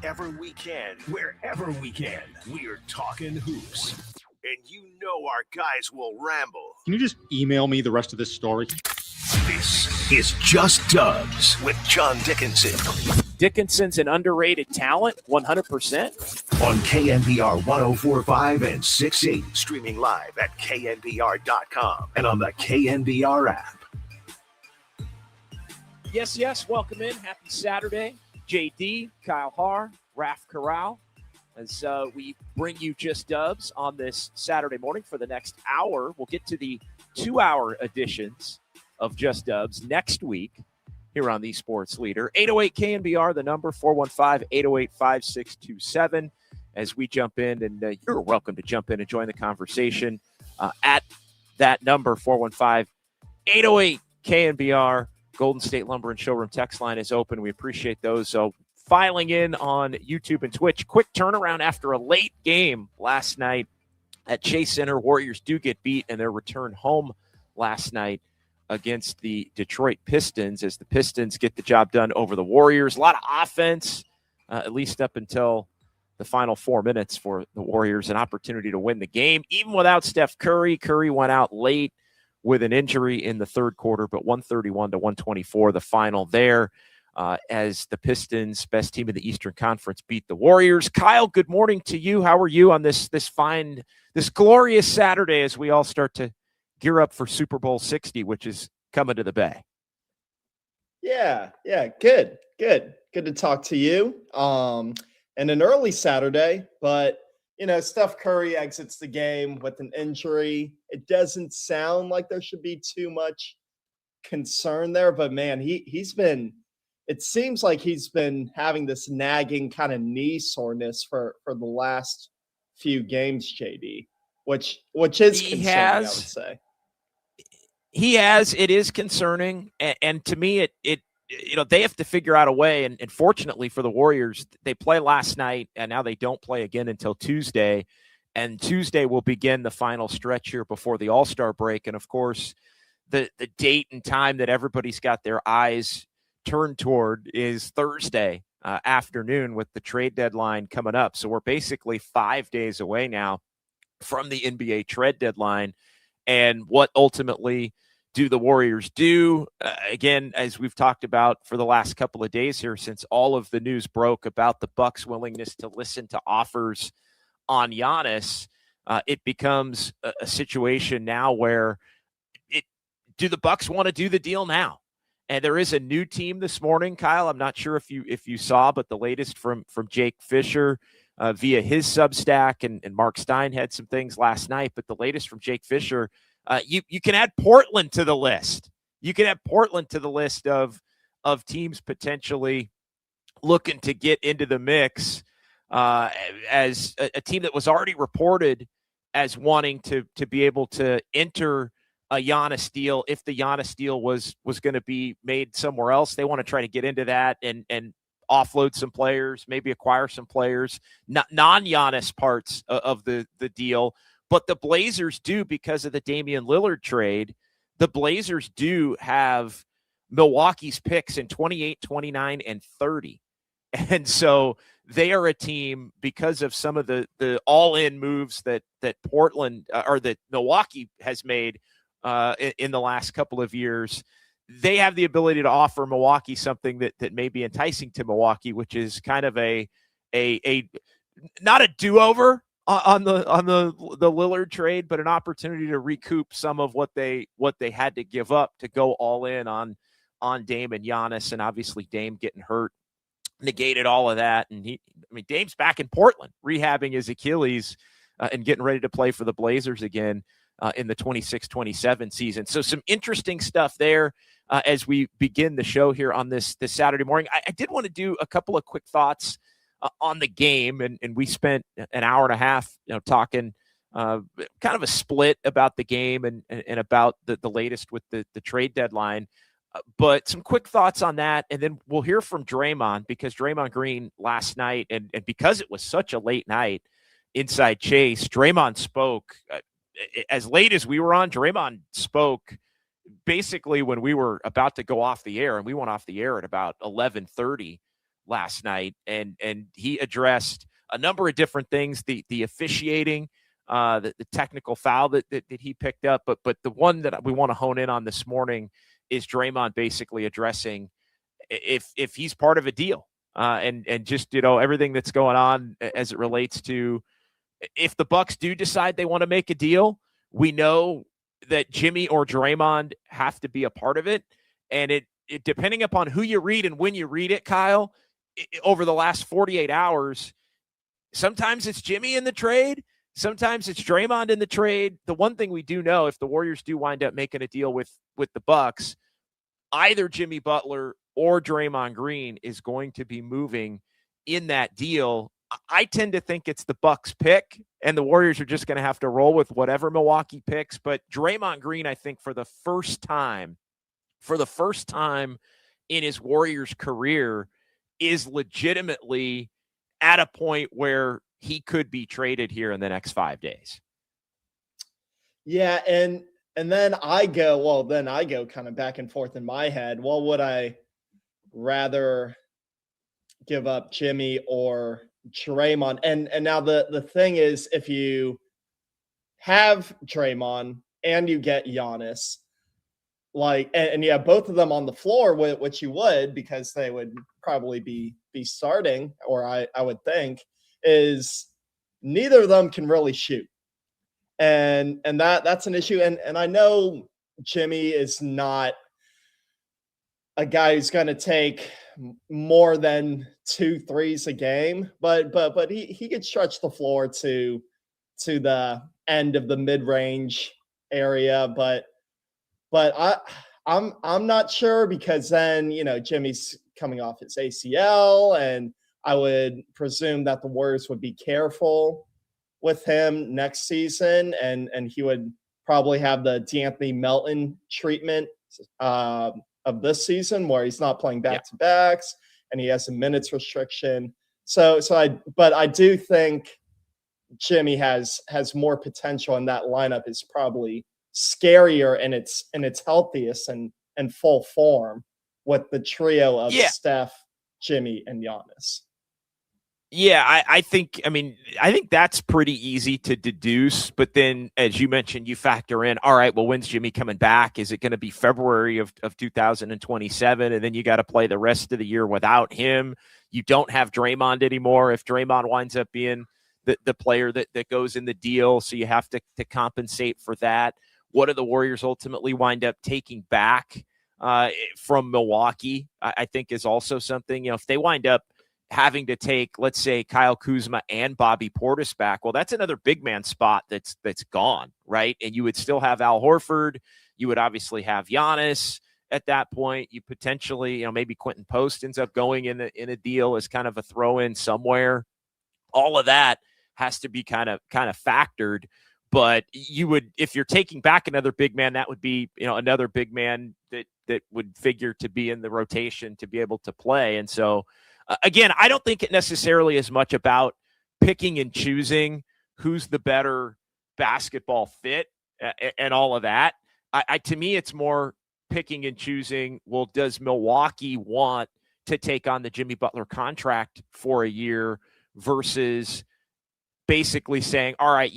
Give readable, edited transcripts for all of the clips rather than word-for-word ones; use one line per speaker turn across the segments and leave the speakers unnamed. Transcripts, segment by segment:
whenever we can, wherever we can. We're talking hoops. And you know our guys will ramble.
Can you just email me the rest of this story?
This is Just Dubs with John Dickinson.
Dickinson's an underrated talent, 100%.
On KNBR 104.5 and 6.8. Streaming live at knbr.com and on the KNBR app.
Yes. Welcome in. Happy Saturday. JD, Kyle Haar, Raf Corral, as we bring you Just Dubs on this Saturday morning for the next hour. We'll get to the 2-hour editions of Just Dubs next week here on the Sports Leader. 808 KNBR, the number, 415-808-5627. As we jump in, and you're welcome to jump in and join the conversation at that number, 415-808-KNBR. Golden State Lumber and Showroom text line is open. We appreciate those. So filing in on YouTube and Twitch. Quick turnaround after a late game last night at Chase Center. Warriors do get beat in their return home last night against the Detroit Pistons as the Pistons get the job done over the Warriors. A lot of offense, at least up until the final 4 minutes for the Warriors. An opportunity to win the game, even without Steph Curry. Curry went out late with an injury in the third quarter, but 131-124, the final there, as the Pistons, best team in the Eastern Conference, beat the Warriors. Kyle, good morning to you. How are you on this glorious Saturday as we all start to gear up for Super Bowl 60, which is coming to the Bay?
Yeah, good to talk to you. And an early Saturday, but Steph Curry exits the game with an injury. It doesn't sound like there should be too much concern there, but man, it seems like he's been having this nagging kind of knee soreness for the last few games, JD, which is concerning, I would say.
He has. It is concerning, and to me, it they have to figure out a way, and fortunately for the Warriors, they play last night, and now they don't play again until Tuesday, and Tuesday will begin the final stretch here before the All-Star break, and of course, the date and time that everybody's got their eyes turned toward is Thursday afternoon with the trade deadline coming up, so we're basically 5 days away now from the NBA trade deadline, and what ultimately do the Warriors do? Again, as we've talked about for the last couple of days here, since all of the news broke about the Bucks' willingness to listen to offers on Giannis, it becomes a situation now where do the Bucks want to do the deal now? And there is a new team this morning, Kyle. I'm not sure if you saw, but the latest from Jake Fisher via his Substack, and Mark Stein had some things last night, but the latest from Jake Fisher, you can add Portland to the list. You can add Portland to the list of teams potentially looking to get into the mix as a team that was already reported as wanting to be able to enter a Giannis deal. If the Giannis deal was going to be made somewhere else, they want to try to get into that and offload some players, maybe acquire some players, non-Giannis parts of the deal. But the Blazers do, because of the Damian Lillard trade, the Blazers do have Milwaukee's picks in 28, 29, and 30. And so they are a team, because of some of the all-in moves that Portland or that Milwaukee has made in the last couple of years, they have the ability to offer Milwaukee something that may be enticing to Milwaukee, which is kind of a not a do-over on the Lillard trade, but an opportunity to recoup some of what they had to give up to go all in on Dame and Giannis, and obviously Dame getting hurt negated all of that. And Dame's back in Portland rehabbing his Achilles and getting ready to play for the Blazers again in the 26-27 season. So some interesting stuff there as we begin the show here on this Saturday morning. I did want to do a couple of quick thoughts on the game, and we spent an hour and a half, talking kind of a split about the game and about the latest with the trade deadline. But some quick thoughts on that, and then we'll hear from Draymond, because Draymond Green last night, and because it was such a late night inside Chase, Draymond spoke as late as we were on. Draymond spoke basically when we were about to go off the air, and we went off the air at about 11:30 last night, and he addressed a number of different things, the officiating, the technical foul that he picked up, but the one that we want to hone in on this morning is Draymond basically addressing if he's part of a deal, and just everything that's going on as it relates to if the Bucks do decide they want to make a deal. We know that Jimmy or Draymond have to be a part of it, and it depending upon who you read and when you read it, Kyle, over the last 48 hours, sometimes it's Jimmy in the trade, sometimes it's Draymond in the trade. The one thing we do know, if the Warriors do wind up making a deal with the Bucks, either Jimmy Butler or Draymond Green is going to be moving in that deal. I tend to think it's the Bucks pick, and the Warriors are just going to have to roll with whatever Milwaukee picks. But Draymond Green, I think for the first time in his Warriors career, is legitimately at a point where he could be traded here in the next 5 days.
Yeah, and then I go kind of back and forth in my head. Well, would I rather give up Jimmy or Draymond? And now the thing is, if you have Draymond and you get Giannis, and you have both of them on the floor, which you would, because they would probably be starting, or I would think, is neither of them can really shoot. And that's an issue. And I know Jimmy is not a guy who's going to take more than 2 threes a game, but he could stretch the floor to the end of the mid-range area. But I'm not sure, because then, Jimmy's coming off his ACL, and I would presume that the Warriors would be careful with him next season, and he would probably have the DeAnthony Melton treatment of this season, where he's not playing back-to-backs and he has a minutes restriction. But I do think Jimmy has more potential, and that lineup is probably scarier in its healthiest and full form with the trio of Steph, Jimmy, and Giannis.
Yeah, I think that's pretty easy to deduce. But then, as you mentioned, you factor in, all right, well, when's Jimmy coming back? Is it going to be February of 2027? And then you got to play the rest of the year without him. You don't have Draymond anymore if Draymond winds up being the player that goes in the deal. So you have to compensate for that. What do the Warriors ultimately wind up taking back from Milwaukee, I think is also something. If they wind up having to take, let's say, Kyle Kuzma and Bobby Portis back, well, that's another big man spot that's gone, right? And you would still have Al Horford. You would obviously have Giannis at that point. You potentially, maybe Quentin Post ends up going in a deal as kind of a throw-in somewhere. All of that has to be kind of factored. But you would, if you're taking back another big man, that would be, another big man that would figure to be in the rotation to be able to play. And so, again, I don't think it necessarily is much about picking and choosing who's the better basketball fit and all of that. To me, it's more picking and choosing, well, does Milwaukee want to take on the Jimmy Butler contract for a year versus basically saying, all right,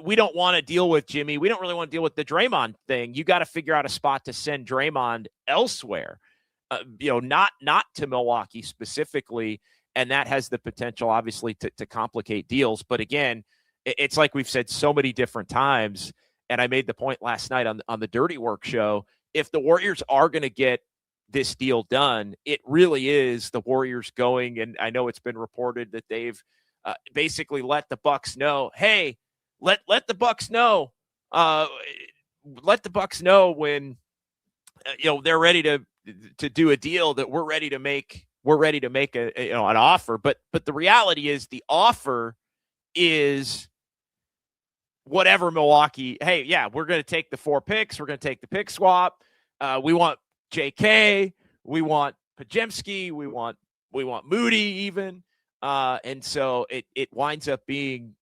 we don't want to deal with Jimmy. We don't really want to deal with the Draymond thing. You got to figure out a spot to send Draymond elsewhere. Not to Milwaukee specifically, and that has the potential, obviously, to complicate deals. But again, it's like we've said so many different times, and I made the point last night on the Dirty Work show, if the Warriors are going to get this deal done, it really is the Warriors going, and I know it's been reported that they've basically let the Bucks know, hey, let the Bucks know, let the Bucks know when they're ready to do a deal, that we're ready to make an offer. But the reality is the offer is whatever Milwaukee, hey, yeah, we're going to take the 4 picks. We're going to take the pick swap. We want JK. We want Podziemski. We want Moody even. And so it winds up being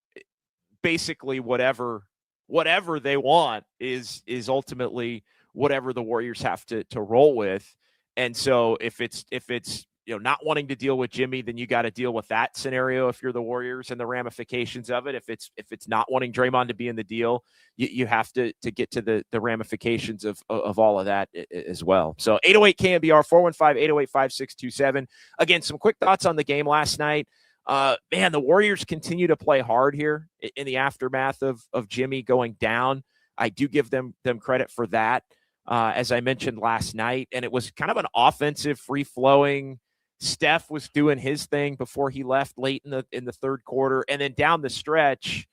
basically whatever they want is ultimately whatever the Warriors have to roll with. And so if it's not wanting to deal with Jimmy, then you got to deal with that scenario if you're the Warriors and the ramifications of it. If it's not wanting Draymond to be in the deal, you have to get to the ramifications of all of that as well. So 808 KNBR 415-808-5627. Again, some quick thoughts on the game last night. Man, the Warriors continue to play hard here in the aftermath of Jimmy going down. I do give them credit for that. As I mentioned last night, and it was kind of an offensive, free-flowing. Steph was doing his thing before he left late in the third quarter, and then down the stretch,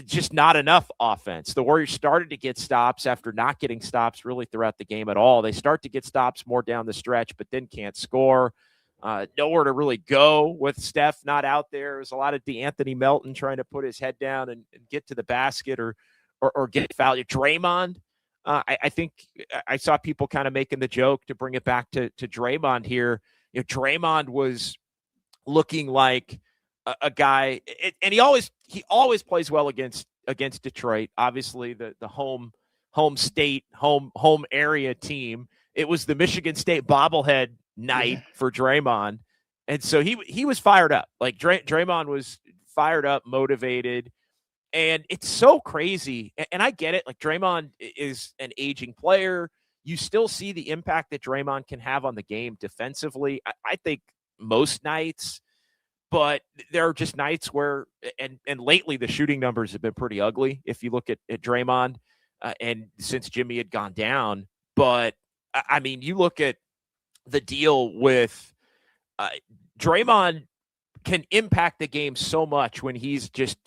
just not enough offense. The Warriors started to get stops after not getting stops really throughout the game at all. They start to get stops more down the stretch, but then can't score. Nowhere to really go with Steph not out there. It was a lot of DeAnthony Melton trying to put his head down and get to the basket or get fouled. Draymond. I think I saw people kind of making the joke to bring it back to Draymond here. Draymond was looking like a guy, and he always plays well against Detroit. Obviously, the home state, home area team. It was the Michigan State bobblehead night for Draymond, and so he was fired up. Like Draymond was fired up, motivated. And it's so crazy. And I get it. Like, Draymond is an aging player. You still see the impact that Draymond can have on the game defensively. I think most nights, but there are just nights where, and lately the shooting numbers have been pretty ugly if you look at Draymond, and since Jimmy had gone down. But, I mean, you look at the deal with Draymond can impact the game so much when he's just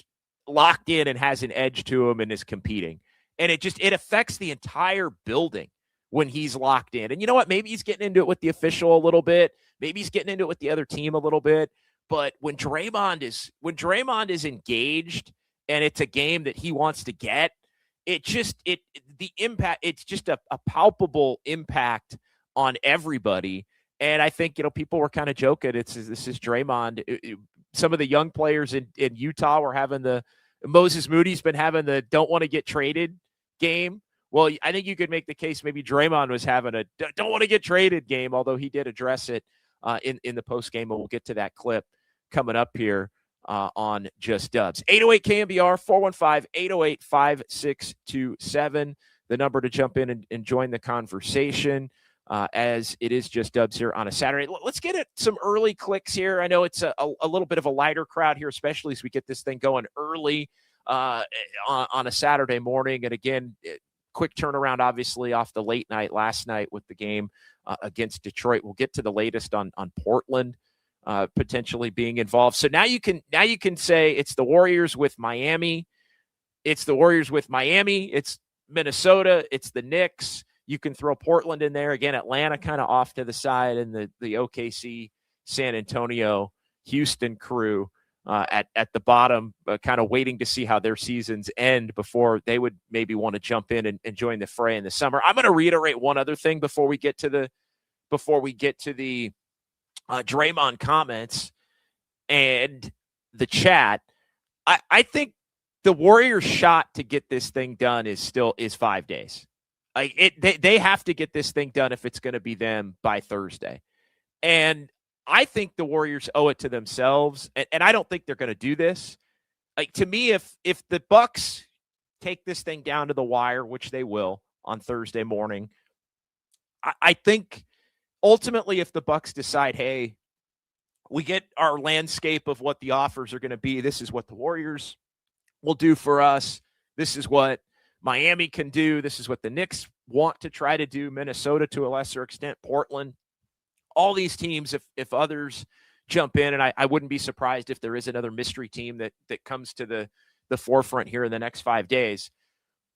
locked in and has an edge to him and is competing. And it affects the entire building when he's locked in. And you know what? Maybe he's getting into it with the official a little bit. Maybe he's getting into it with the other team a little bit. But when Draymond is engaged and it's a game that he wants to get, the impact, it's just a palpable impact on everybody. And I think, people were kind of joking. This is Draymond. Some of the young players in Utah were having Moses Moody's been having the don't want to get traded game. Well, I think you could make the case maybe Draymond was having a don't want to get traded game, although he did address it in the post game, and we'll get to that clip coming up here on Just Dubs. 808 KNBR 415-808-5627, the number to jump in and join the conversation. As it is Just Dubs here on a Saturday. Let's get at some early clicks here. I know it's a little bit of a lighter crowd here, especially as we get this thing going early on a Saturday morning. And again, quick turnaround, obviously, off the late night last night with the game against Detroit. We'll get to the latest on Portland potentially being involved. So now you can say it's the Warriors with Miami. It's the Warriors with Miami. It's Minnesota. It's the Knicks. You can throw Portland in there. Again, Atlanta kind of off to the side, and the OKC, San Antonio, Houston crew at the bottom, kind of waiting to see how their seasons end before they would maybe want to jump in and join the fray in the summer. I'm going to reiterate one other thing before we get to the Draymond comments and the chat. I think the Warriors' shot to get this thing done is 5 days. They have to get this thing done if it's going to be them by Thursday. And I think the Warriors owe it to themselves. And I don't think they're going to do this. To me, if the Bucks take this thing down to the wire, which they will on Thursday morning, I think ultimately if the Bucks decide, hey, we get our landscape of what the offers are going to be, this is what the Warriors will do for us. This is what Miami can do. This is what the Knicks want to try to do. Minnesota to a lesser extent, Portland, all these teams, if others jump in, and I wouldn't be surprised if there is another mystery team that comes to the forefront here in the next 5 days.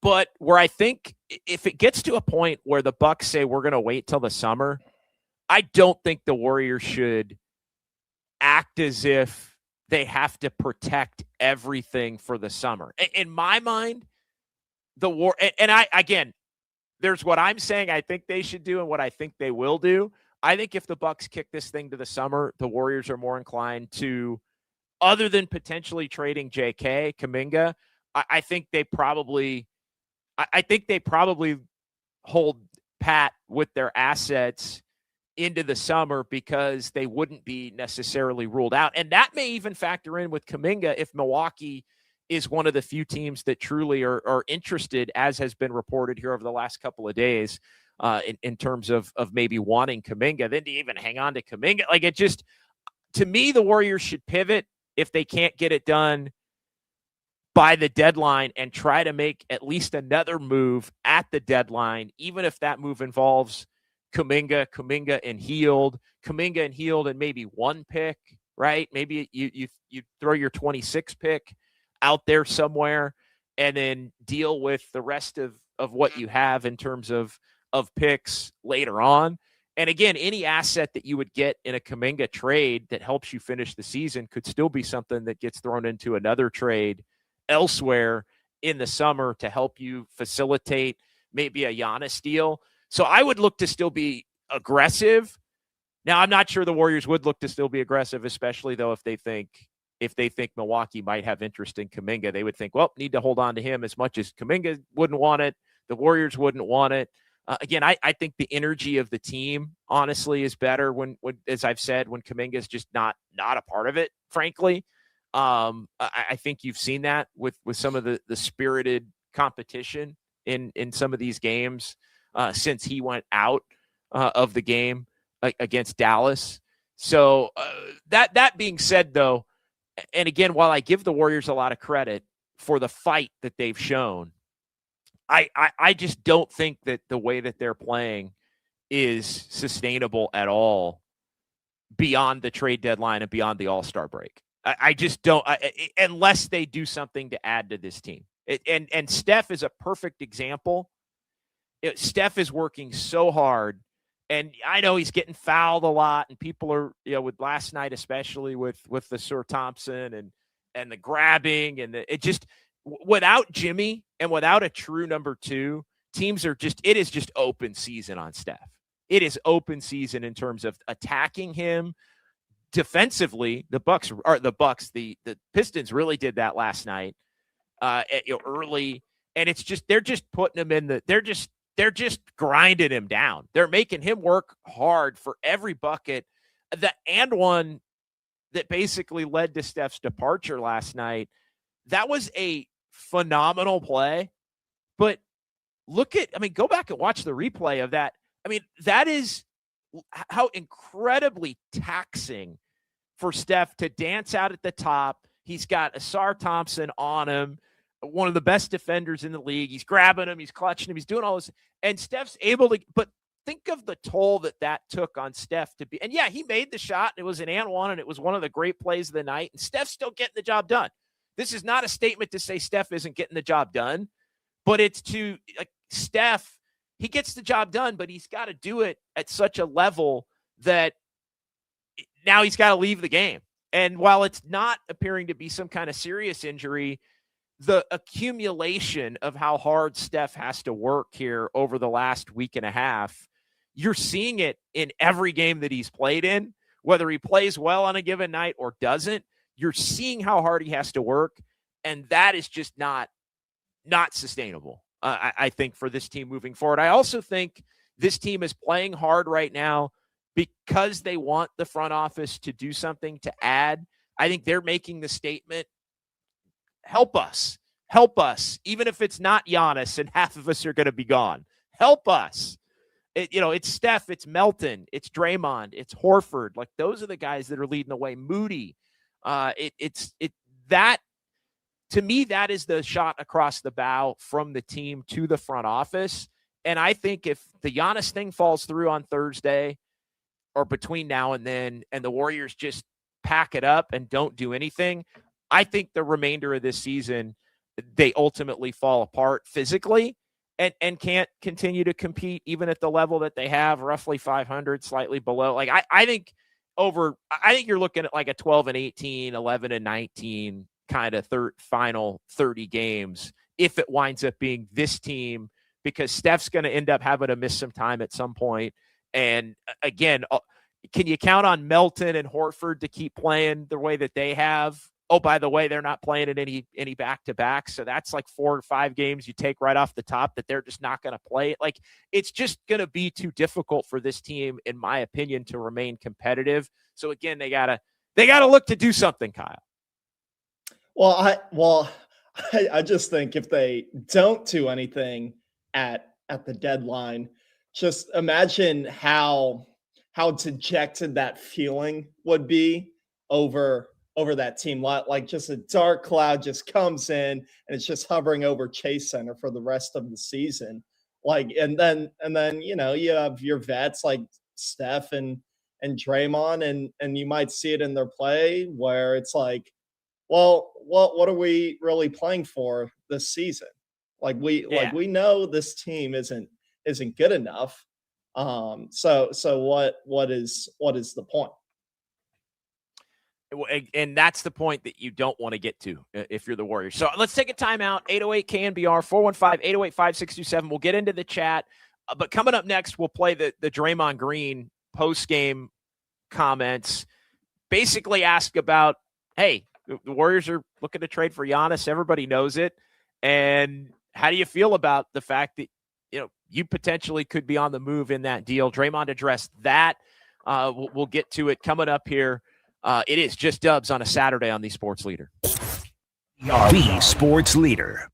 But where I think if it gets to a point where the Bucks say we're going to wait till the summer, I don't think the Warriors should act as if they have to protect everything for the summer. In my mind, there's what I'm saying I think they should do and what I think they will do. I think if the Bucks kick this thing to the summer, the Warriors are more inclined to, other than potentially trading JK Kuminga, I think they probably hold pat with their assets into the summer because they wouldn't be necessarily ruled out. And that may even factor in with Kuminga if Milwaukee is one of the few teams that truly are interested, as has been reported here over the last couple of days, in terms of maybe wanting Kuminga. Then to even hang on to Kuminga, like it just, to me, the Warriors should pivot if they can't get it done by the deadline and try to make at least another move at the deadline, even if that move involves Kuminga and Hield, and maybe one pick, right? Maybe you throw your 26 pick out there somewhere and then deal with the rest of what you have in terms of picks later on. And again, any asset that you would get in a Kuminga trade that helps you finish the season could still be something that gets thrown into another trade elsewhere in the summer to help you facilitate maybe a Giannis deal. So I would look to still be aggressive. Now, I'm not sure the Warriors would look to still be aggressive, especially though if they think Milwaukee might have interest in Kuminga. They would think, well, need to hold on to him as much as Kuminga wouldn't want it. The Warriors wouldn't want it. Again, I think the energy of the team, honestly, is better when as I've said, when Kuminga is just not a part of it, frankly. I think you've seen that with some of the spirited competition in some of these games since he went out of the game against Dallas. So that being said, though, and again, while I give the Warriors a lot of credit for the fight that they've shown, I just don't think that the way that they're playing is sustainable at all beyond the trade deadline and beyond the All-Star break. I just don't, unless they do something to add to this team. And Steph is a perfect example. Steph is working so hard, and I know he's getting fouled a lot, and people are, with last night, especially with the Sir Thompson and the grabbing and it just, without Jimmy and without a true number two, teams are just, it is just open season on Steph. It is open season in terms of attacking him defensively. The Pistons really did that last night early, and it's just, they're just putting him in they're just grinding him down. They're making him work hard for every bucket. And one that basically led to Steph's departure last night. That was a phenomenal play, but go back and watch the replay of that. That is how incredibly taxing for Steph to dance out at the top. He's got Asar Thompson on him, one of the best defenders in the league. He's grabbing him, he's clutching him, he's doing all this, and Steph's able to, but think of the toll that took on Steph to be, and yeah, he made the shot. It was an and one, and it was one of the great plays of the night, and Steph's still getting the job done. This is not a statement to say Steph isn't getting the job done, but it's to, Steph, he gets the job done, but he's got to do it at such a level that now he's got to leave the game. And while it's not appearing to be some kind of serious injury, the accumulation of how hard Steph has to work here over the last week and a half, you're seeing it in every game that he's played in, whether he plays well on a given night or doesn't. You're seeing how hard he has to work, and that is just not sustainable, I think, for this team moving forward. I also think this team is playing hard right now because they want the front office to do something to add. I think they're making the statement, help us, even if it's not Giannis and half of us are going to be gone. Help us. It's Steph, it's Melton, it's Draymond, it's Horford. Like, those are the guys that are leading the way. Moody. That, to me, that is the shot across the bow from the team to the front office. And I think if the Giannis thing falls through on Thursday or between now and then, and the Warriors just pack it up and don't do anything, I think the remainder of this season, they ultimately fall apart physically and can't continue to compete even at the level that they have, roughly 500, slightly below. Like, I think you're looking at like a 12-18, 11-19 kind of final 30 games if it winds up being this team, because Steph's going to end up having to miss some time at some point. And again, can you count on Melton and Horford to keep playing the way that they have oh, by the way, they're not playing in any back-to-back. So that's like 4 or 5 games you take right off the top that they're just not going to play. Like, it's just going to be too difficult for this team, in my opinion, to remain competitive. So again, they gotta look to do something, Kyle.
Well, I just think if they don't do anything at the deadline, just imagine how dejected that feeling would be over that team. Like just a dark cloud just comes in and it's just hovering over Chase Center for the rest of the season. Like, and then you have your vets like Steph and Draymond, and you might see it in their play where it's like, well, what are we really playing for this season? Like we know this team isn't good enough. So what is the point?
And that's the point that you don't want to get to if you're the Warriors. So let's take a timeout. 808 KNBR 415-808-5627. We'll get into the chat. But coming up next, we'll play the Draymond Green post-game comments. Basically ask about, hey, the Warriors are looking to trade for Giannis. Everybody knows it. And how do you feel about the fact that, you potentially could be on the move in that deal? Draymond addressed that. We'll get to it coming up here. It is Just Dubs on a Saturday on the Sports Leader.
The Sports Leader.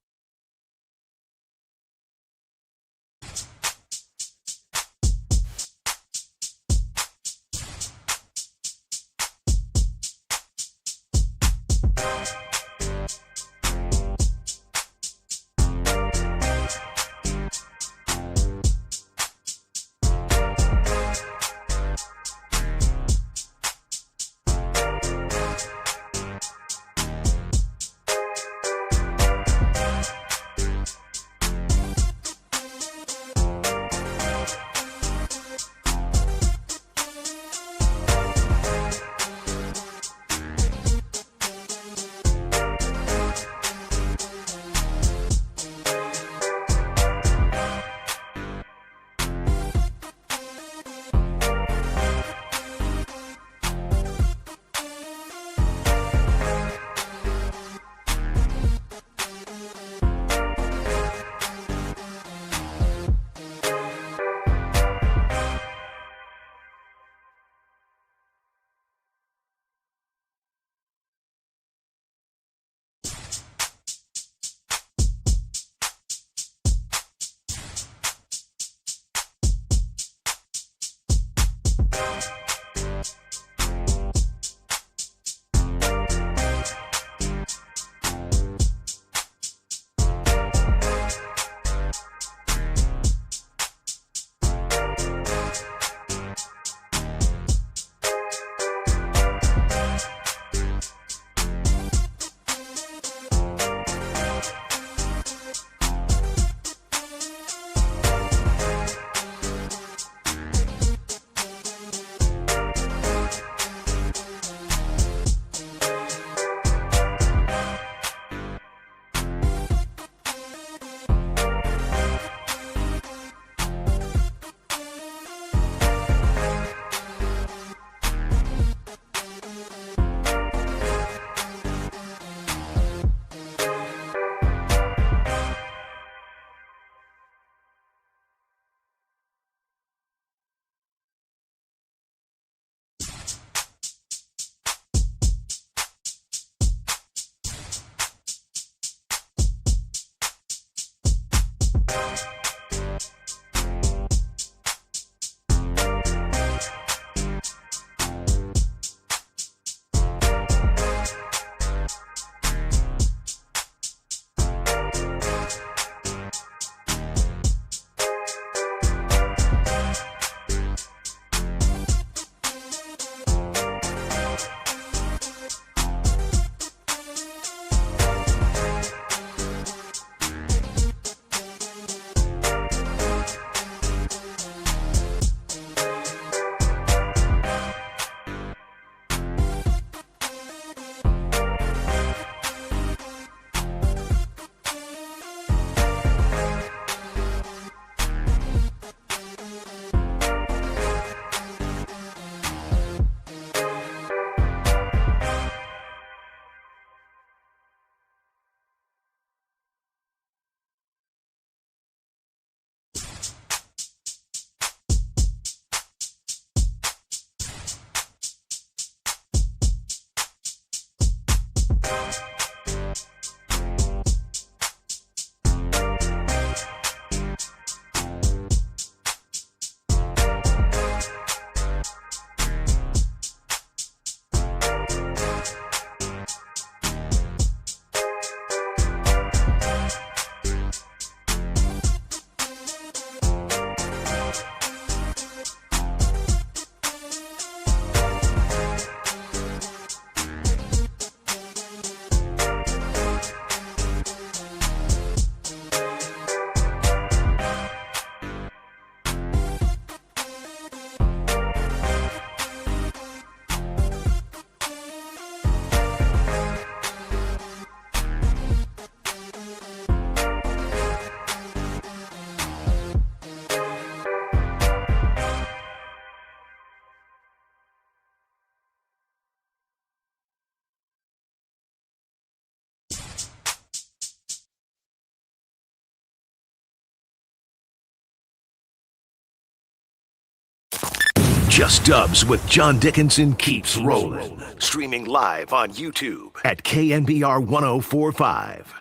Just Dubs with John Dickinson keeps rolling. Streaming live on YouTube at KNBR 1045.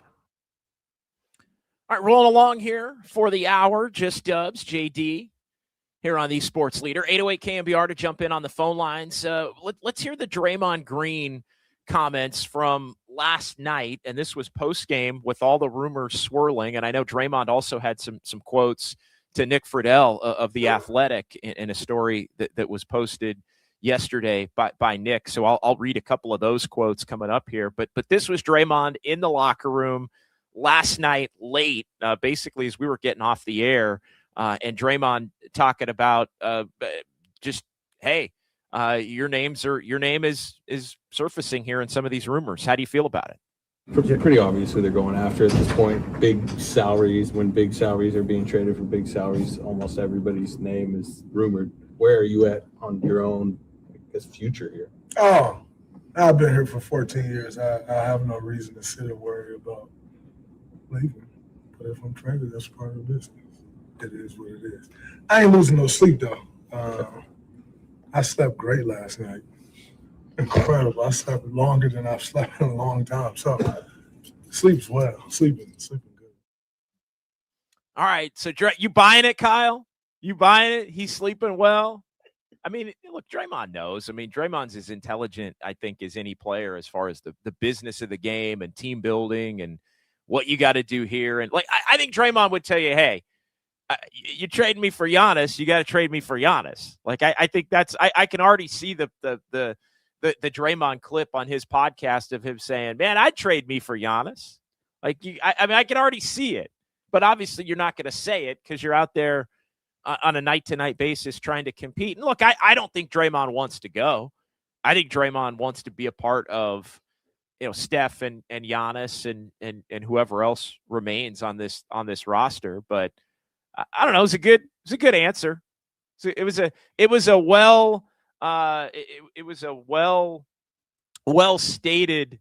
All right, rolling along here for the hour. Just Dubs, JD, here on the Sports Leader. 808 KNBR to jump in on the phone lines. Let's hear the Draymond Green comments from last night, and this was post-game with all the rumors swirling, and I know Draymond also had some quotes to Nick Friedel of The Athletic in a story that was posted yesterday by Nick. So I'll read a couple of those quotes coming up here. But this was Draymond in the locker room last night late, basically as we were getting off the air, and Draymond talking about just, hey, your name is surfacing here in some of these rumors. How do you feel about it?
Pretty obvious who they're going after at this point. Big salaries. When big salaries are being traded for big salaries, almost everybody's name is rumored. Where are you at on your own, I guess, future here?
Oh, I've been here for 14 years. I have no reason to sit and worry about leaving. But if I'm traded, that's part of the business. It is what it is. I ain't losing no sleep, though. I slept great last night. Incredible. I slept longer than I've slept in a long time. So sleep's well. Sleeping good.
All right. So you buying it, Kyle? You buying it? He's sleeping well? I mean, look, Draymond knows. I mean, Draymond's as intelligent, I think, as any player as far as the business of the game and team building and what you got to do here. And like, I think Draymond would tell you, hey, you trade me for Giannis, you got to trade me for Giannis. Like, I think that's, I can already see the Draymond clip on his podcast of him saying, man, I'd trade me for Giannis. Like, I mean, I can already see it, but obviously you're not going to say it because you're out there on a night-to-night basis trying to compete. And look, I don't think Draymond wants to go. I think Draymond wants to be a part of, Steph and Giannis and whoever else remains on this roster. But I don't know. It was a good answer. So it was a well stated.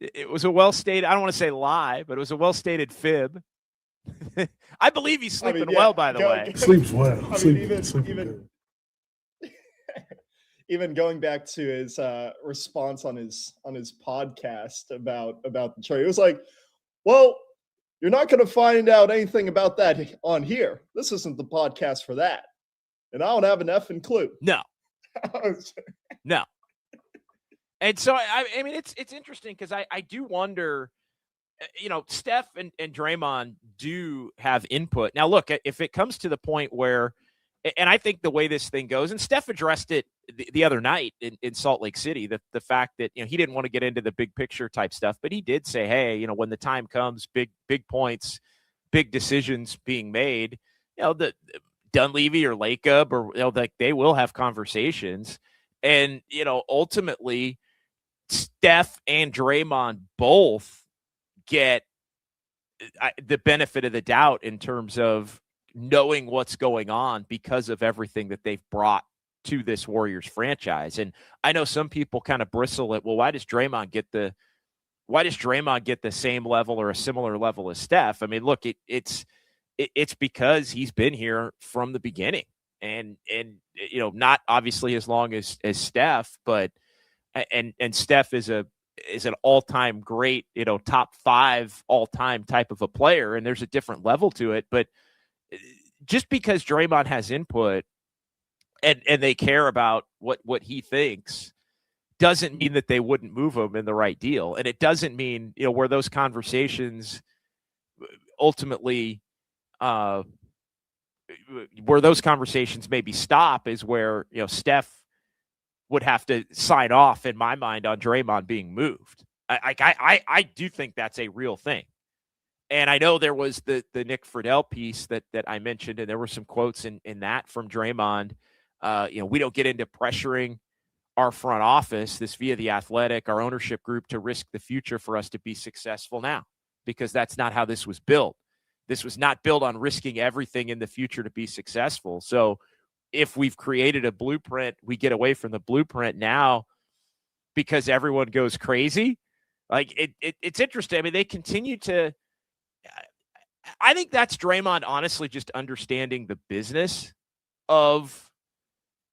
It was a well stated. I don't want to say lie, but it was a well stated fib. I believe he's sleeping well. By the way,
sleeps well.
I mean, even going back to his response on his podcast about the trade, it was like, well, you're not going to find out anything about that on here. This isn't the podcast for that. And I don't have an effing clue.
No. No. And so, I mean, it's interesting because I do wonder, Steph and Draymond do have input. Now, look, if it comes to the point where, and I think the way this thing goes, and Steph addressed it the other night in Salt Lake City, the fact that, he didn't want to get into the big picture type stuff, but he did say, hey, when the time comes, big points, big decisions being made, the Dunleavy or Lacob or, like they will have conversations. And, ultimately Steph and Draymond both get the benefit of the doubt in terms of knowing what's going on because of everything that they've brought to this Warriors franchise. And I know some people kind of bristle at, well, why does Draymond get the same level or a similar level as Steph? I mean, look, it's because he's been here from the beginning and not obviously as long as Steph, but and Steph is an all-time great, top 5 all-time type of a player. And there's a different level to it, but just because Draymond has input and they care about what he thinks doesn't mean that they wouldn't move him in the right deal. And it doesn't mean, where those conversations ultimately, where those conversations maybe stop is where, Steph would have to sign off in my mind on Draymond being moved. I do think that's a real thing. And I know there was the Nick Friedel piece that I mentioned, and there were some quotes in that from Draymond. We don't get into pressuring our front office, this via The Athletic, our ownership group, to risk the future for us to be successful now, because that's not how this was built. This was not built on risking everything in the future to be successful. So if we've created a blueprint, we get away from the blueprint now because everyone goes crazy. Like it's interesting. I mean, they continue to, I think that's Draymond honestly just understanding the business of,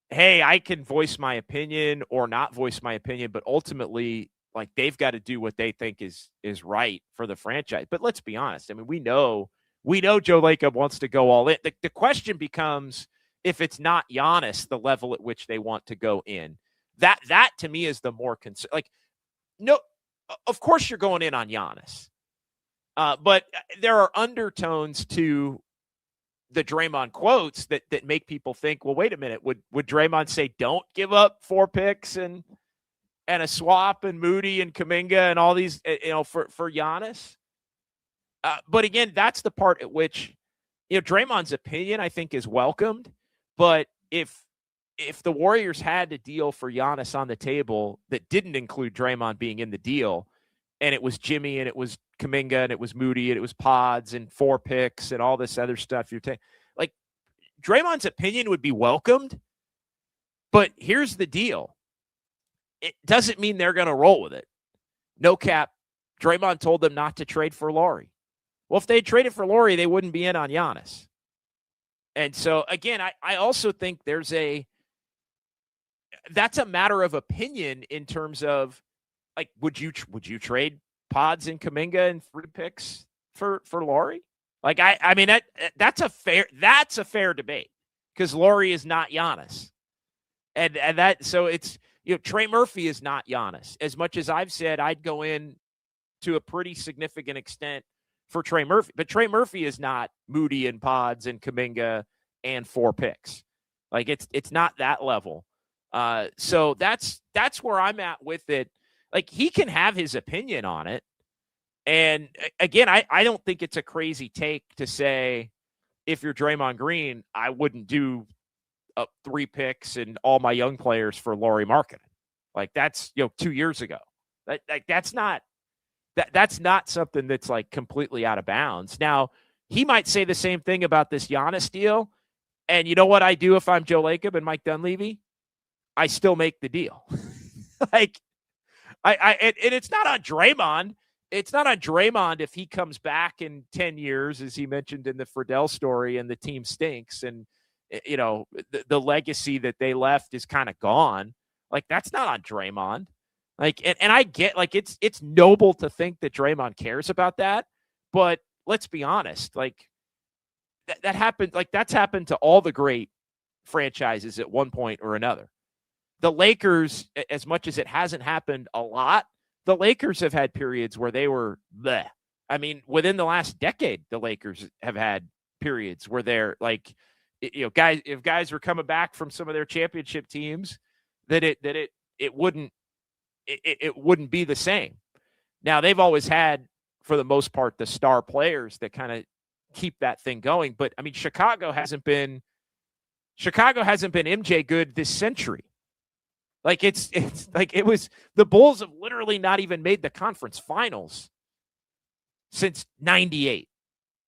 hey, I can voice my opinion or not voice my opinion, but ultimately, like, they've got to do what they think is right for the franchise. But let's be honest. I mean, we know Joe Lacob wants to go all in. The question becomes, if it's not Giannis, the level at which they want to go in. That to me is the more concern. Like, no, of course you're going in on Giannis. But there are undertones to the Draymond quotes that make people think, well, wait a minute, would Draymond say don't give up 4 picks and a swap and Moody and Kuminga and all these, for Giannis? But again, that's the part at which, Draymond's opinion, I think, is welcomed. But if the Warriors had a deal for Giannis on the table that didn't include Draymond being in the deal, and it was Jimmy and it was Kuminga and it was Moody and it was Pods and 4 picks and all this other stuff, like, Draymond's opinion would be welcomed. But here's the deal. It doesn't mean they're going to roll with it. No cap. Draymond told them not to trade for Lauri. Well, if they traded for Lauri, they wouldn't be in on Giannis. And so, again, I also think that's a matter of opinion in terms of, like, would you trade Pods and Kuminga and 3 picks for Lauri? Like, I mean, that's a fair debate, because Lauri is not Giannis. And that, so it's, Trey Murphy is not Giannis. As much as I've said I'd go in to a pretty significant extent for Trey Murphy, but Trey Murphy is not Moody and Pods and Kuminga and 4 picks. Like, it's not that level. So that's where I'm at with it. Like, he can have his opinion on it. And again, I don't think it's a crazy take to say, if you're Draymond Green, I wouldn't do 3 picks and all my young players for Lauri Markkanen. Like, that's, 2 years ago. That's not something that's, like, completely out of bounds. Now, he might say the same thing about this Giannis deal. And you know what I do if I'm Joe Lacob and Mike Dunleavy? I still make the deal. Like, and it's not on Draymond. It's not on Draymond if he comes back in 10 years, as he mentioned in the Friedel story, and the team stinks, and the legacy that they left is kind of gone. Like, that's not on Draymond. Like, and I get, like, it's noble to think that Draymond cares about that, but let's be honest. Like, that happened. Like, that's happened to all the great franchises at one point or another. The Lakers, as much as it hasn't happened a lot, the Lakers have had periods where they were bleh. I mean, within the last decade, the Lakers have had periods where they're like, if guys were coming back from some of their championship teams, that it wouldn't be the same. Now, they've always had, for the most part, the star players that kind of keep that thing going. But I mean, Chicago hasn't been MJ good this century. Like, it's like, it was, the Bulls have literally not even made the conference finals since 98,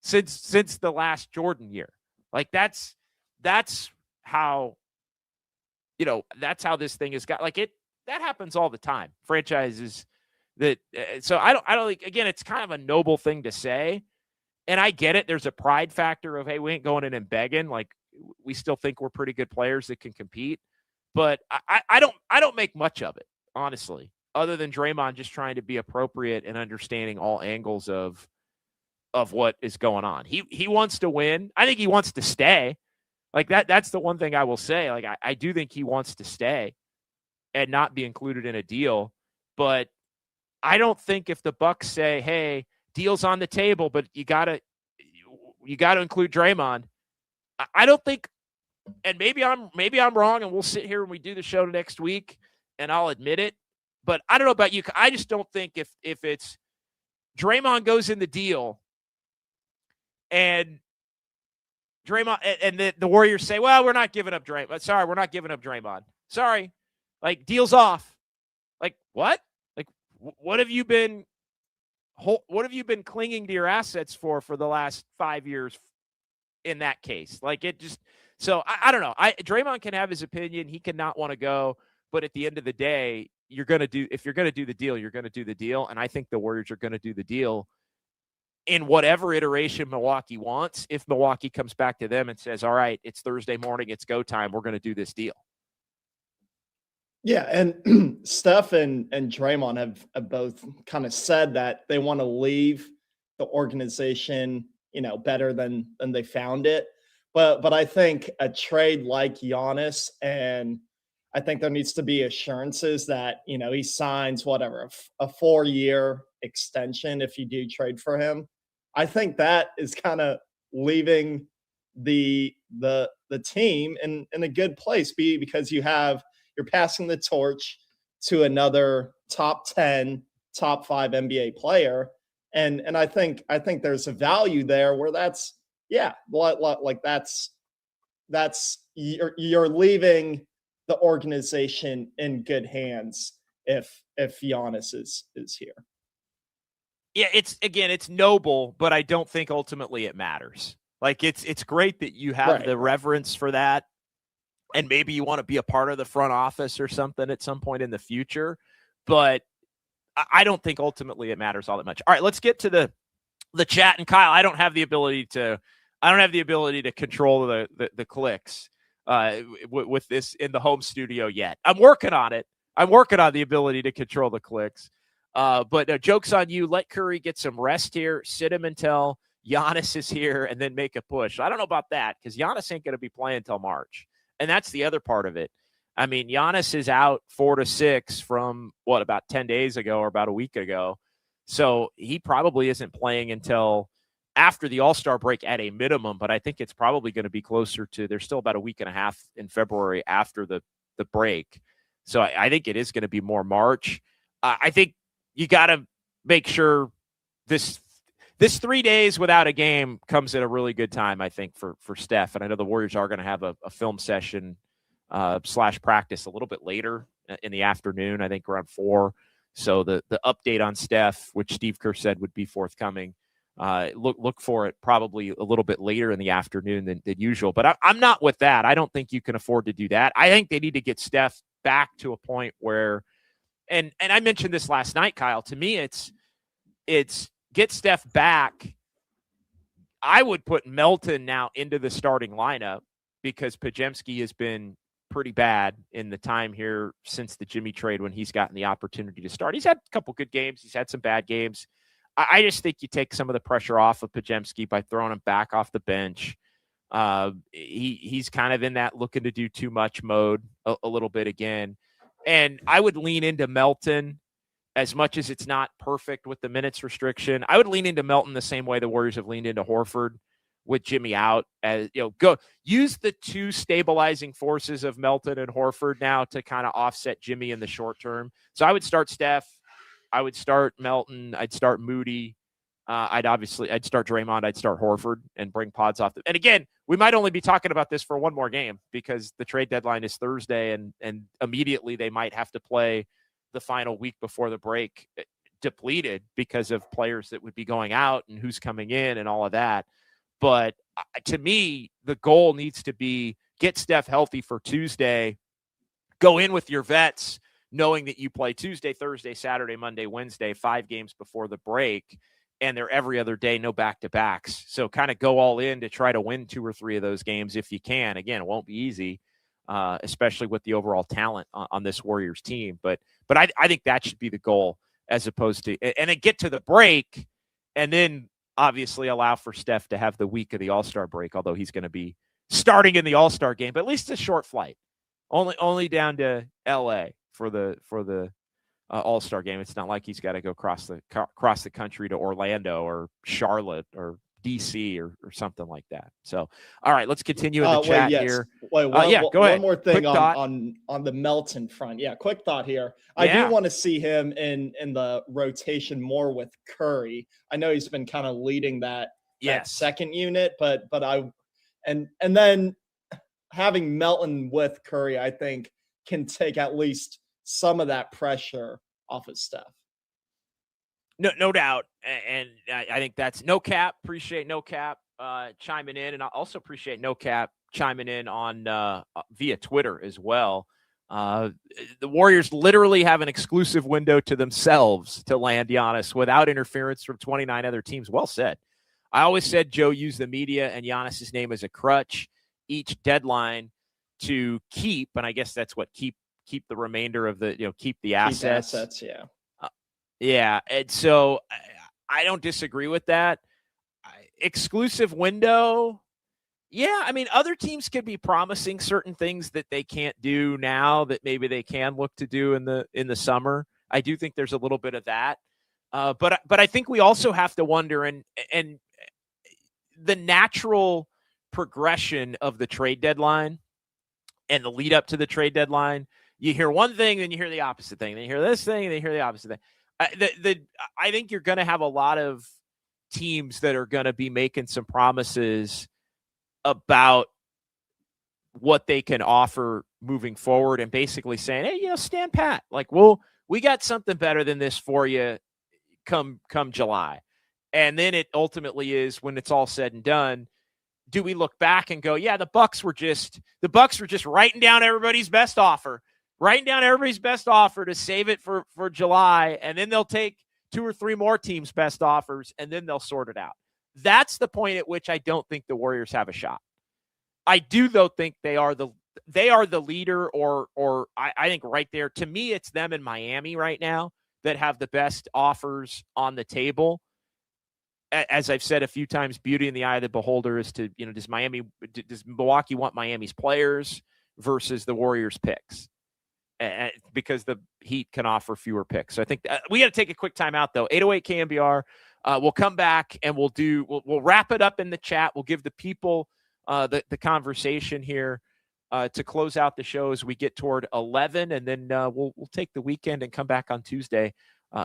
since the last Jordan year. Like, that's how, that's how this thing has got, like, that happens all the time. Franchises that, so I don't think, again, it's kind of a noble thing to say. And I get it. There's a pride factor of, hey, we ain't going in and begging. Like, we still think we're pretty good players that can compete. But I don't make much of it, honestly, other than Draymond just trying to be appropriate and understanding all angles of what is going on. He wants to win. I think he wants to stay. Like, that's the one thing I will say. Like, I do think he wants to stay and not be included in a deal. But I don't think if the Bucks say, hey, deal's on the table, but you gotta include Draymond, I don't think. And maybe I'm wrong, and we'll sit here when we do the show next week, and I'll admit it. But I don't know about you. I just don't think if it's Draymond goes in the deal, and Draymond and the Warriors say, "Well, we're not giving up Draymond. Sorry, we're not giving up Draymond. Sorry, like, deal's off." Like, what? Like, what have you been clinging to your assets for the last 5 years? In that case, like, it just. So I don't know. Draymond can have his opinion. He can not want to go, but at the end of the day, if you're going to do the deal, you're going to do the deal. And I think the Warriors are going to do the deal. in whatever iteration Milwaukee wants if Milwaukee comes back to them and says, all right, it's Thursday morning, it's go time, we're going to do this deal.
Yeah, and Steph and Draymond have both kind of said that they want to leave the organization, better than they found it. But I think a trade like Giannis, and I think there needs to be assurances that, he signs whatever, a 4-year extension if you do trade for him. I think that is kind of leaving the team in a good place, because you're passing the torch to another top 10, top 5 NBA player. And I think there's a value there where that's you're leaving the organization in good hands if Giannis is here.
Yeah, it's noble, but I don't think ultimately it matters. Like it's great that you have the reverence for that. And maybe you want to be a part of the front office or something at some point in the future. But I don't think ultimately it matters all that much. All right, let's get to the chat. And Kyle, I don't have the ability to control the clicks with this in the home studio yet. I'm working on it. I'm working on the ability to control the clicks. But joke's on you. Let Curry get some rest here. Sit him until Giannis is here and then make a push. I don't know about that because Giannis ain't going to be playing until March. And that's the other part of it. I mean, Giannis is out 4 to 6 from about 10 days ago or about a week ago. So he probably isn't playing until after the All-Star break at a minimum, but I think it's probably going to be closer to, there's still about a week and a half in February after the break. So I think it is going to be more March. I think you got to make sure this 3 days without a game comes at a really good time, I think, for Steph. And I know the Warriors are going to have a film session / practice a little bit later in the afternoon, I think around 4. So the update on Steph, which Steve Kerr said would be forthcoming, look for it probably a little bit later in the afternoon than usual. But I'm not with that. I don't think you can afford to do that. I think they need to get Steph back to a point where, and I mentioned this last night, Kyle, to me it's get Steph back. I would put Melton now into the starting lineup because Podziemski has been pretty bad in the time here since the Jimmy trade when he's gotten the opportunity to start. He's had a couple good games. He's had some bad games. I just think you take some of the pressure off of Podziemski by throwing him back off the bench. He's kind of in that looking to do too much mode a little bit again. And I would lean into Melton. As much as it's not perfect with the minutes restriction, I would lean into Melton the same way the Warriors have leaned into Horford with Jimmy out. As go use the two stabilizing forces of Melton and Horford now to kind of offset Jimmy in the short term. So I would start Steph. I would start Melton. I'd start Moody. I'd start Draymond. I'd start Horford and bring Pods off. And again, we might only be talking about this for one more game because the trade deadline is Thursday, and immediately they might have to play the final week before the break depleted because of players that would be going out and who's coming in and all of that. But to me, the goal needs to be get Steph healthy for Tuesday, go in with your vets, knowing that you play Tuesday, Thursday, Saturday, Monday, Wednesday, 5 games before the break, and they're every other day, no back-to-backs. So kind of go all in to try to win 2 or 3 of those games if you can. Again, it won't be easy, especially with the overall talent on this Warriors team. But I think that should be the goal as opposed to – and then get to the break and then obviously allow for Steph to have the week of the All-Star break, although he's going to be starting in the All-Star game. But at least a short flight, only down to L.A. for the All-Star game. It's not like he's got to go across the country to Orlando or Charlotte or DC or something like that. So, all right, let's continue in the chat here.
Go ahead.
One
more thing on the Melton front. Yeah, quick thought here. I do want to see him in the rotation more with Curry. I know he's been kind of leading that second unit, but then having Melton with Curry, I think, can take at least some of that pressure off of Steph.
No doubt. And I think that's No Cap. Appreciate No Cap chiming in. And I also appreciate No Cap chiming in on via Twitter as well. The Warriors literally have an exclusive window to themselves to land Giannis without interference from 29 other teams. Well said. I always said Joe used the media and Giannis's name as a crutch each deadline to keep, and I guess that's what keep the remainder of the, keep the assets.
Keep assets, yeah.
Yeah, and so I don't disagree with that. Exclusive window. Yeah, I mean, other teams could be promising certain things that they can't do now that maybe they can look to do in the summer. I do think there's a little bit of that, but I think we also have to wonder, and the natural progression of the trade deadline and the lead up to the trade deadline. You hear one thing, then you hear the opposite thing. Then you hear this thing, and then you hear the opposite thing. I think you're going to have a lot of teams that are going to be making some promises about what they can offer moving forward and basically saying, hey, stand pat. Like, we got something better than this for you come July. And then it ultimately is, when it's all said and done, do we look back and go, yeah, the Bucks were just writing down everybody's best offer to save it for July. And then they'll take 2 or 3 more teams' best offers, and then they'll sort it out. That's the point at which I don't think the Warriors have a shot. I do, though, think they are the leader, or I think right there, to me, it's them in Miami right now that have the best offers on the table. As I've said a few times, beauty in the eye of the beholder is to, does Milwaukee want Miami's players versus the Warriors picks? Because the Heat can offer fewer picks. So I think we got to take a quick time out, though. 808 KNBR. We'll come back and we'll wrap it up in the chat. We'll give the people the conversation here to close out the show as we get toward 11, and then we'll take the weekend and come back on Tuesday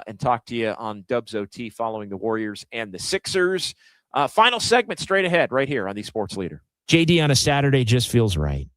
and talk to you on Dubs OT following the Warriors and the Sixers. Final segment straight ahead right here on the Sports Leader. JD on a Saturday just feels right.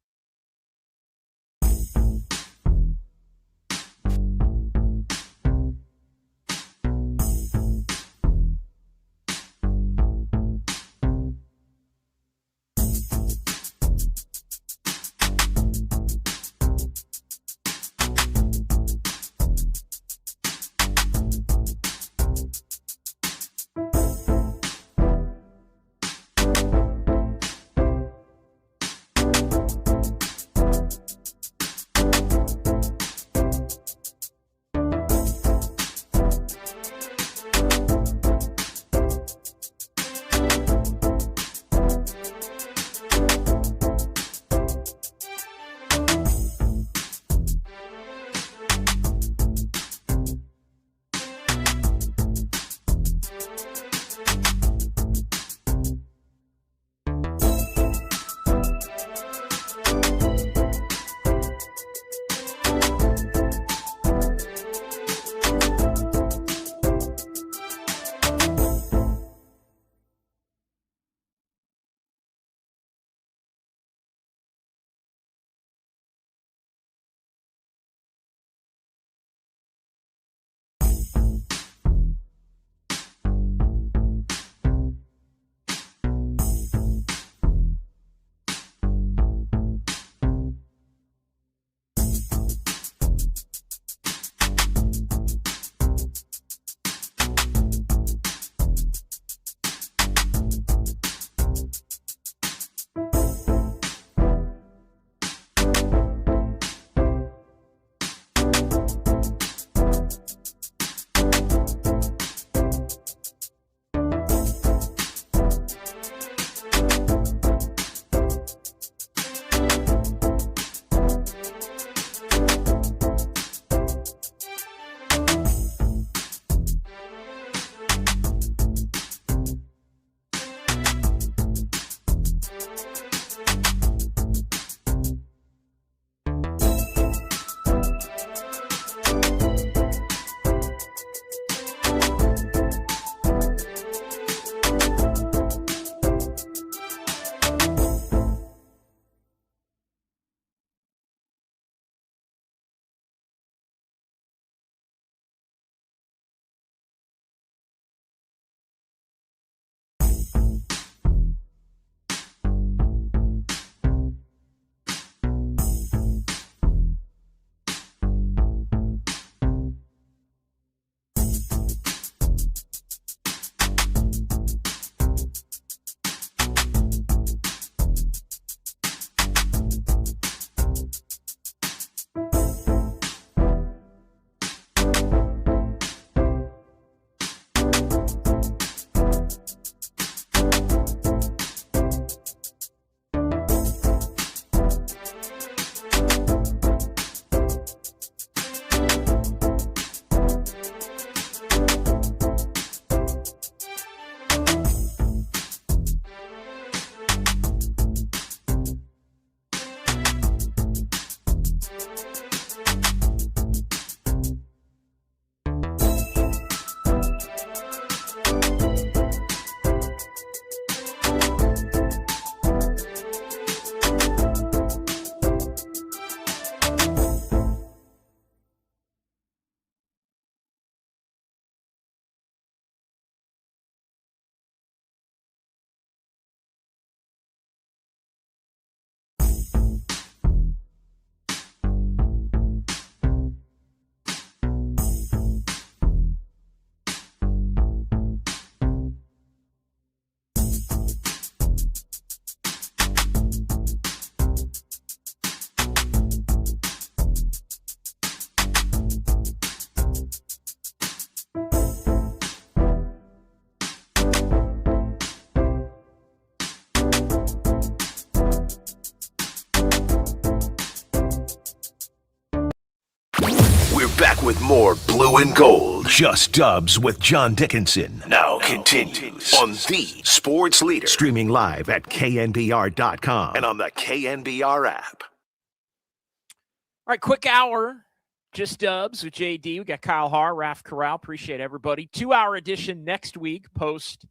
Back with more Blue and Gold. Just Dubs with John Dickinson. Now continues on the Sports Leader. Streaming live at knbr.com and on the KNBR app.
All right, quick hour. Just Dubs with JD. We got Kyle Haar, Raf Corral. Appreciate everybody. 2-hour edition next week post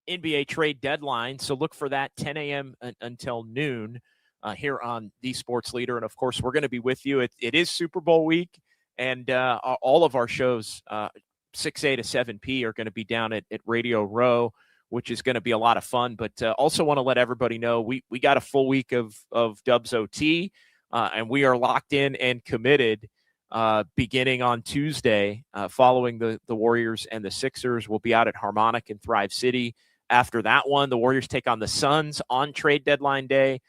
NBA trade deadline. So look for that 10 a.m. until noon here on the Sports Leader. And of course, we're going to be with you. It is Super Bowl week, and all of our shows, 6A to 7P, are going to be down at Radio Row, which is going to be a lot of fun. But also want to let everybody know we got a full week of Dubs OT, and we are locked in and committed. Beginning on Tuesday, following the Warriors and the Sixers. We'll be out at Harmonic in Thrive City. After that one, the Warriors take on the Suns on trade deadline day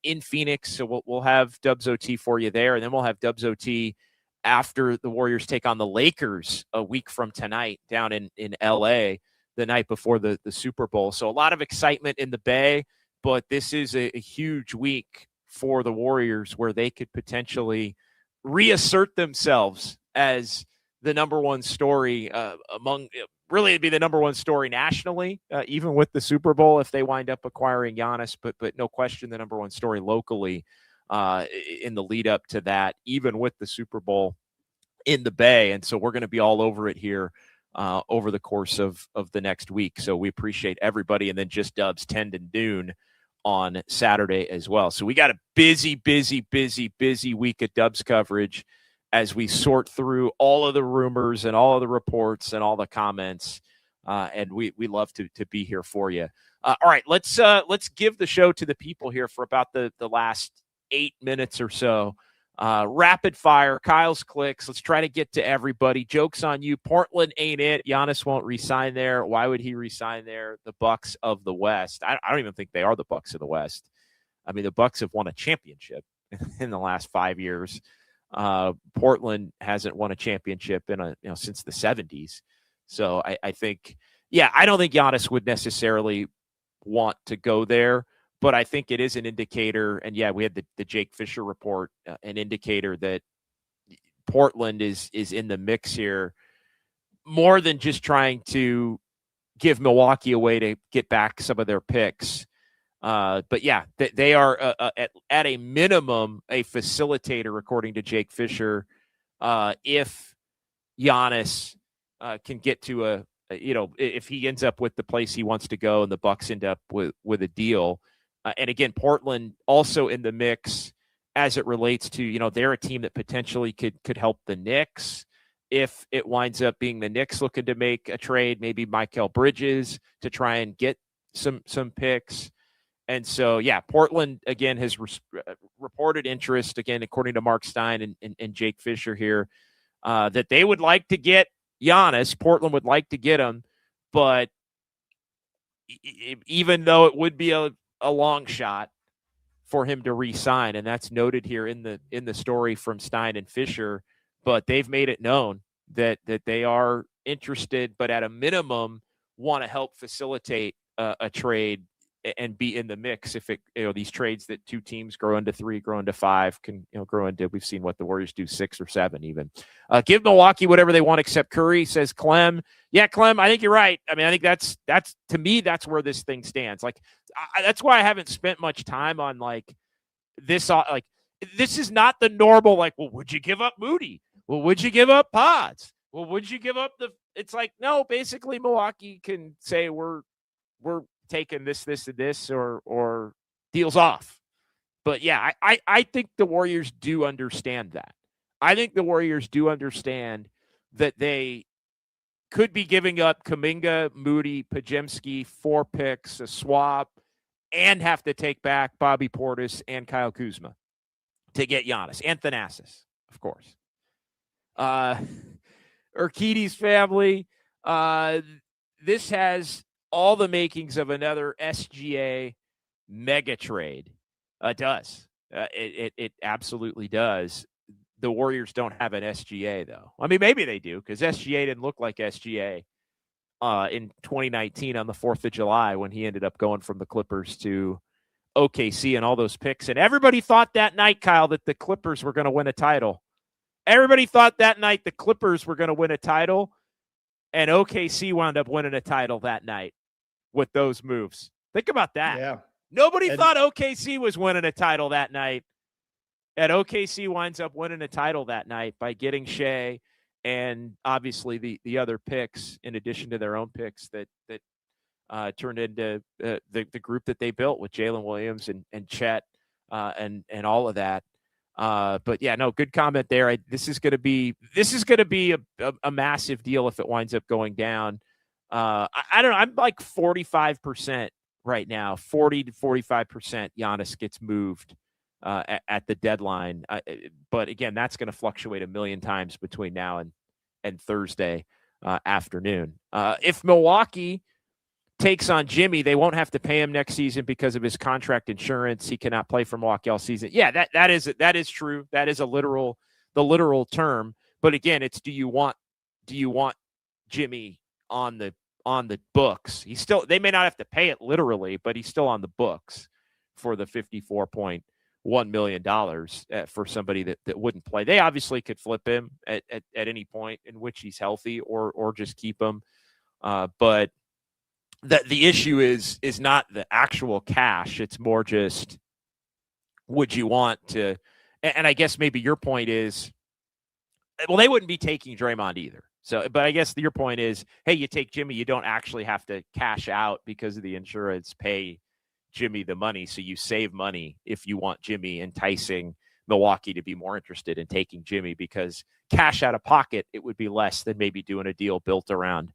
in Phoenix. So we'll have Dubs OT for you there. And then we'll have Dubs OT after the Warriors take on the Lakers a week from tonight down in LA the night before the Super Bowl. So a lot of excitement in the Bay, but this is a huge week for the Warriors where they could potentially reassert themselves as the number one story really it'd be the number one story nationally, even with the Super Bowl if they wind up acquiring Giannis, but no question the number one story locally in the lead up to that, even with the Super Bowl in the Bay. And so we're going to be all over it here over the course of the next week. So we appreciate everybody. And then Just Dubs 10 to noon on Saturday as well. So we got a busy week of Dubs coverage as we sort through all of the rumors and all of the reports and all the comments. And we love to be here for you. All right, let's give the show to the people here for about the last 8 minutes or so. Rapid fire, Kyle's clicks. Let's try to get to everybody. Joke's on you. Portland ain't it. Giannis won't re-sign there. Why would he re-sign there? The Bucks of the West. I don't even think they are the Bucks of the West. I mean, the Bucks have won a championship in the last 5 years. Portland hasn't won a championship since the 70s. So I think, I don't think Giannis would necessarily want to go there. But I think it is an indicator, and we had the Jake Fisher report, an indicator that Portland is in the mix here, more than just trying to give Milwaukee a way to get back some of their picks. But they are at a minimum a facilitator, according to Jake Fisher. If Giannis can get to if he ends up with the place he wants to go, and the Bucks end up with a deal. And again, Portland also in the mix as it relates to, they're a team that potentially could help the Knicks if it winds up being the Knicks looking to make a trade, maybe Mikal Bridges to try and get some picks. And so, Portland, again, has reported interest, again, according to Mark Stein and Jake Fisher here, that they would like to get Giannis. Portland would like to get him, but even though it would be a long shot for him to re-sign, and that's noted here in the story from Stein and Fisher, but they've made it known that they are interested, but at a minimum want to help facilitate a trade and be in the mix if it these trades that two teams grow into 3, grow into 5, can grow into, we've seen what the Warriors do, 6 or 7 even. Give Milwaukee whatever they want except Curry, says Clem. Yeah, Clem, I think you're right. I mean, I think that's to me, that's where this thing stands. Like, that's why I haven't spent much time on this. This is not the normal, well, would you give up Moody? Well, would you give up Pods? Well, would you give up it's like, no, basically Milwaukee can say we're taking this, and this, or deals off. But I think the Warriors do understand that. I think the Warriors do understand that they could be giving up Kuminga, Moody, Podziemski, 4 picks, a swap, and have to take back Bobby Portis and Kyle Kuzma to get Giannis. And Thanasis, of course. Urquidy's family. This has all the makings of another SGA mega trade. It does. It absolutely does. The Warriors don't have an SGA, though. I mean, maybe they do, because SGA didn't look like SGA in 2019 on the 4th of July when he ended up going from the Clippers to OKC and all those picks. And everybody thought that night, Kyle, that the Clippers were going to win a title. Everybody thought that night the Clippers were going to win a title, and OKC wound up winning a title that night with those moves. Think about that.
Yeah.
Nobody thought OKC was winning a title that night, and OKC winds up winning a title that night by getting Shea and obviously the other picks in addition to their own picks that turned into the group that they built with Jalen Williams and Chet and all of that. But yeah, no, good comment there. This is going to be a massive deal if it winds up going down. I don't know. I'm like 45% right now, 40 to 45%. Giannis gets moved at the deadline. But again, that's going to fluctuate a million times between now and Thursday afternoon. If Milwaukee takes on Jimmy, they won't have to pay him next season because of his contract insurance. He cannot play for Milwaukee all season. Yeah, that is true. That is the literal term. But again, it's do you want Jimmy on the books? They may not have to pay it literally, but he's still on the books for the $54.1 million for somebody that wouldn't play. They obviously could flip him at any point in which he's healthy or just keep him. But the issue is not the actual cash. It's more just, would you want to, and I guess maybe your point is, well, they wouldn't be taking Draymond either. So, but I guess your point is, hey, you take Jimmy, you don't actually have to cash out because of the insurance, pay Jimmy the money. So you save money if you want Jimmy, enticing Milwaukee to be more interested in taking Jimmy, because cash out of pocket, it would be less than maybe doing a deal built around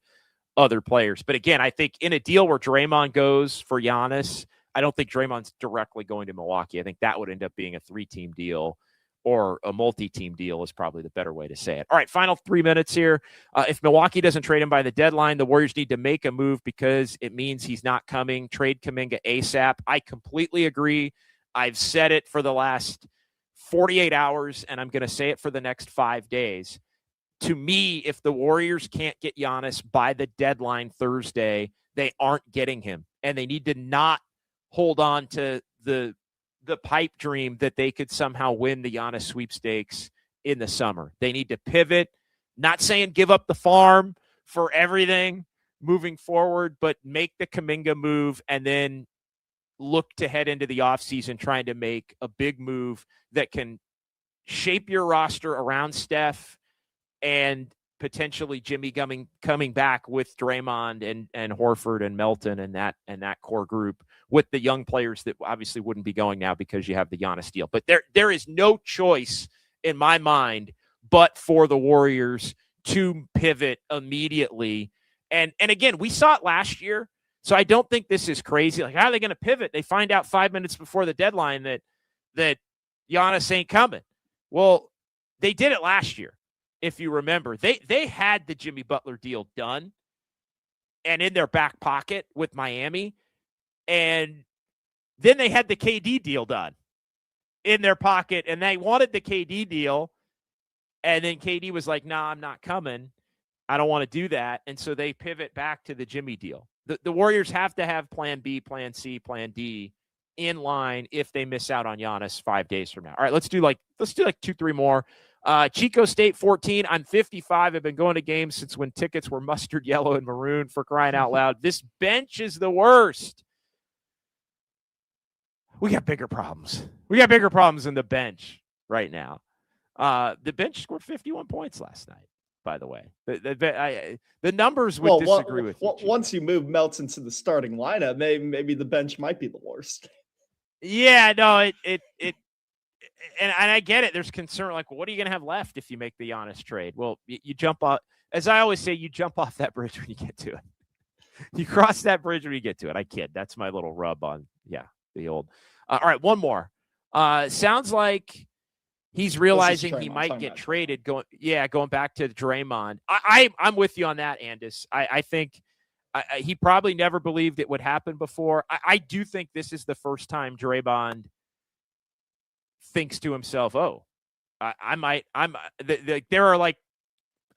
other players. But again, I think in a deal where Draymond goes for Giannis, I don't think Draymond's directly going to Milwaukee. I think that would end up being a 3-team deal, or a multi-team deal is probably the better way to say it. All right, final 3 minutes here. If Milwaukee doesn't trade him by the deadline, the Warriors need to make a move because it means he's not coming. Trade Kuminga ASAP. I completely agree. I've said it for the last 48 hours, and I'm going to say it for the next 5 days. To me, if the Warriors can't get Giannis by the deadline Thursday, they aren't getting him. And they need to not hold on to the pipe dream that they could somehow win the Giannis sweepstakes in the summer. They need to pivot. Not saying give up the farm for everything moving forward, but make the Kuminga move and then look to head into the offseason trying to make a big move that can shape your roster around Steph and potentially Jimmy coming back with Draymond and Horford and Melton and that core group, with the young players that obviously wouldn't be going now because you have the Giannis deal. But there is no choice in my mind but for the Warriors to pivot immediately. And again, we saw it last year, so I don't think this is crazy. Like, how are they going to pivot? They find out 5 minutes before the deadline that Giannis ain't coming. Well, they did it last year. If you remember, they had the Jimmy Butler deal done and in their back pocket with Miami. And then they had the KD deal done in their pocket, and they wanted the KD deal. And then KD was like, nah, I'm not coming. I don't want to do that. And so they pivot back to the Jimmy deal. The Warriors have to have plan B, plan C, plan D in line if they miss out on Giannis 5 days from now. All right, let's do like 2-3 more. Chico State 14. I'm 55. I've been going to games since when tickets were mustard yellow and maroon, for crying out loud. This bench is the worst. We got bigger problems. We got bigger problems in the bench right now. The bench scored 51 points last night, by the way. The numbers would disagree with you.
Once you move Melton to the starting lineup, maybe the bench might be the worst.
Yeah, no, and I get it. There's concern, like, well, what are you going to have left if you make the Giannis trade? Well, you jump off, as I always say, you jump off that bridge when you get to it. You cross that bridge when you get to it. I kid. That's my little rub on, the old. All right, one more. Sounds like he's realizing he might get traded. Going back to Draymond. I'm with you on that, Andis. I think he probably never believed it would happen before. I do think this is the first time Draymond thinks to himself, oh, there are like,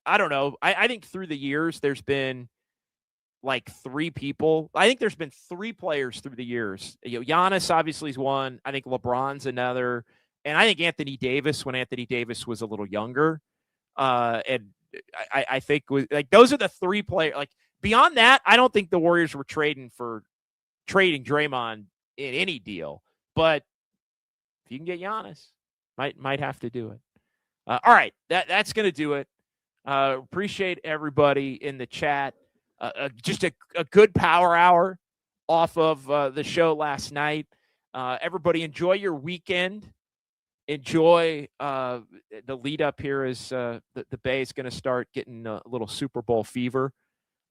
I don't know. I think through the years, there's been like 3 people. I think there's been 3 players through the years. Giannis obviously is one. I think LeBron's another. And I think Anthony Davis, when Anthony Davis was a little younger, and I think like those are the three players. Like beyond that, I don't think the Warriors were trading Draymond in any deal. But if you can get Giannis, might have to do it. All right, that's going to do it. Appreciate everybody in the chat. Just a good power hour off of the show last night. Everybody enjoy your weekend. Enjoy the lead up here as the Bay is going to start getting a little Super Bowl fever.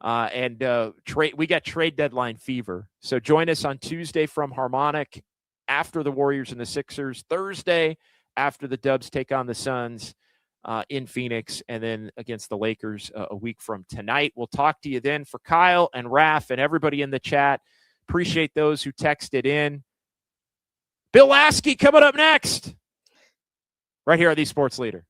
And we got trade deadline fever. So join us on Tuesday from Harmonic after the Warriors and the Sixers. Thursday after the Dubs take on the Suns in Phoenix, and then against the Lakers a week from tonight. We'll talk to you then. For Kyle and Raph and everybody in the chat, appreciate those who texted in. Bill Lasky coming up next, right here on the Sports Leader.